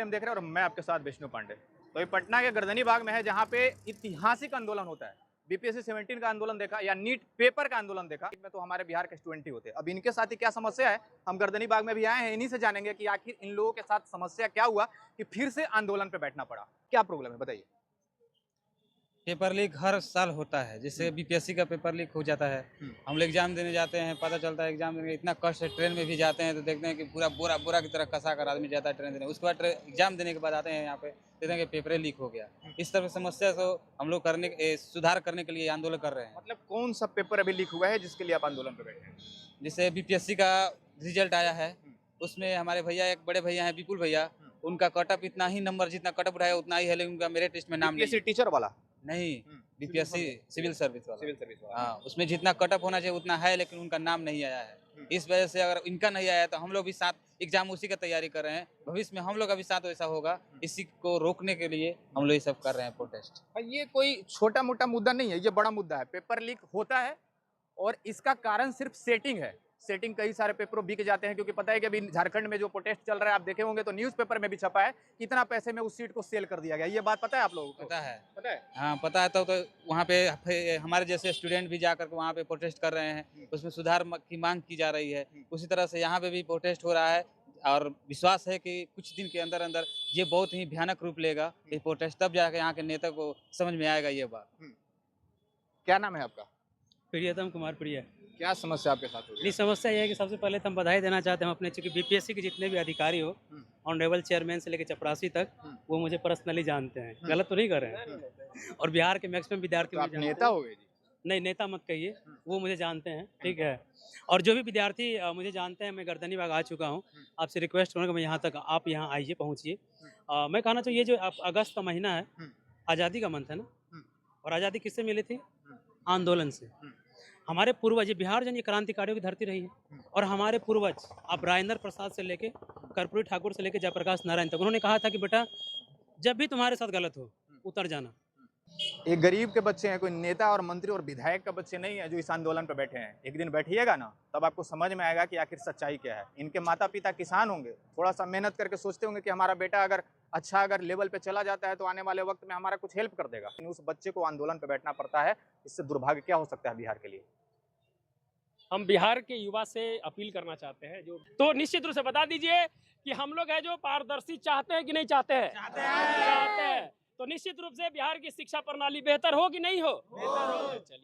प्रेम देख रहे हैं और मैं आपके साथ विष्णु पांडे। तो ये पटना के गर्दनी बाग में है जहाँ पे ऐतिहासिक आंदोलन होता है। बीपीएससी 17 का आंदोलन देखा या नीट पेपर का आंदोलन देखा, में तो हमारे बिहार के स्टूडेंट ही होते हैं। अब इनके साथ ही क्या समस्या है, हम गर्दनी बाग में भी आए हैं, इन्हीं से जानेंगे कि आखिर इन लोगों के साथ समस्या क्या हुआ कि फिर से आंदोलन पे बैठना पड़ा। क्या प्रॉब्लम है बताइए। पेपर लीक हर साल होता है, जैसे बीपीएससी का पेपर लीक हो जाता है। हम लोग एग्जाम देने जाते हैं, पता चलता है एग्जाम देने इतना कष्ट है। ट्रेन में भी जाते हैं तो देखते हैं कि पूरा बोरा बोरा की तरह कसा कर आदमी जाता है ट्रेन देने। उसके बाद एग्जाम देने के बाद आते हैं यहाँ पे, देखते हैं कि पेपर लीक हो गया। इस तरह समस्या को हम लोग सुधार करने के लिए आंदोलन कर रहे हैं। मतलब कौन सा पेपर अभी लीक हुआ है जिसके लिए आप आंदोलन पे बैठे हैं? जैसे बीपीएससी का रिजल्ट आया है, उसमें हमारे भैया, एक बड़े भैया हैं विपुल भैया, उनका कटअप इतना ही नंबर जितना कटअप उठाया उतना ही है, लेकिन उनका मेरिट लिस्ट में नाम नहीं। टीचर वाला नहीं, बीपीएससी सिविल सर्विस वाला। सिविल सर्विस वाला। हाँ, उसमें जितना कटअप होना चाहिए उतना है, लेकिन उनका नाम नहीं आया है। इस वजह से अगर इनका नहीं आया तो हम लोग भी साथ एग्जाम उसी का तैयारी कर रहे हैं। भविष्य में हम लोग का भी साथ वैसा होगा। इसी को रोकने के लिए हम लोग ये सब कर रहे हैं, प्रोटेस्ट। ये कोई छोटा मोटा मुद्दा नहीं है, ये बड़ा मुद्दा है। पेपर लीक होता है और इसका कारण सिर्फ सेटिंग है। सेटिंग कई सारे पेपरों बिक जाते हैं, क्योंकि पता है कि अभी झारखंड में जो प्रोटेस्ट चल रहा है, आप देखे होंगे तो न्यूज़पेपर में भी छपा है कितना पैसे में उस सीट को सेल कर दिया गया। ये बात पता है आप लोगों को? पता है, पता है। हाँ पता है। तो वहाँ पे हमारे जैसे स्टूडेंट भी जाकर के वहाँ पे प्रोटेस्ट कर रहे हैं, उसमें सुधार की मांग की जा रही है। उसी तरह से यहाँ पे भी प्रोटेस्ट हो रहा है और विश्वास है कि कुछ दिन के अंदर अंदर ये बहुत ही भयानक रूप लेगा ये प्रोटेस्ट, तब जाकर यहाँ के नेता को समझ में आएगा ये बात। क्या नाम है आपका? प्रियतम कुमार प्रिय। क्या समस्या आपके साथ हो रही नहीं, समस्या यह है कि सबसे पहले तो हम बधाई देना चाहते हैं अपने, चूंकि बीपीएससी के जितने भी अधिकारी हो, ऑनरेबल चेयरमैन से लेकर चपरासी तक, वो मुझे पर्सनली जानते हैं। गलत तो नहीं कर रहे हैं। और बिहार के मैक्सिमम विद्यार्थी तो आप नेता हो गए जी? नहीं, नेता मत कहिए, वो मुझे जानते हैं, ठीक है। और जो भी विद्यार्थी मुझे जानते हैं, मैं गर्दनी बाग आ चुका हूँ। आपसे रिक्वेस्ट करूँगा मैं यहाँ तक, आप यहाँ आइए, पहुँचिए। मैं कहना चाहिए, ये जो अगस्त का महीना है, आज़ादी का मंथ है ना, और आज़ादी किससे मिली थी? आंदोलन से। हमारे पूर्वज, ये बिहार जन ये क्रांतिकारियों की धरती रही है, और हमारे पूर्वज आप राजेंद्र प्रसाद से लेके कर्पूरी ठाकुर से लेके जयप्रकाश नारायण तक, उन्होंने कहा था कि बेटा जब भी तुम्हारे साथ गलत हो उतर जाना। एक गरीब के बच्चे हैं, कोई नेता और मंत्री और विधायक का बच्चे नहीं है जो इस आंदोलन पे बैठे हैं। एक दिन बैठिएगा ना, तब आपको समझ में आएगा कि आखिर सच्चाई क्या है। इनके माता पिता किसान होंगे, थोड़ा सा मेहनत करके सोचते होंगे कि हमारा बेटा अगर लेवल पे चला जाता है तो आने वाले वक्त में हमारा कुछ हेल्प कर देगा। उस बच्चे को आंदोलन पे बैठना पड़ता है। इससे दुर्भाग्य क्या हो सकता है बिहार के लिए? हम बिहार के युवा से अपील करना चाहते हैं, जो तो निश्चित रूप से बता दीजिए कि हम लोग है जो पारदर्शी चाहते हैं कि नहीं चाहते हैं? चाहते हैं। तो निश्चित रूप से बिहार की शिक्षा प्रणाली बेहतर हो कि नहीं हो? बेहतर हो। चलिए।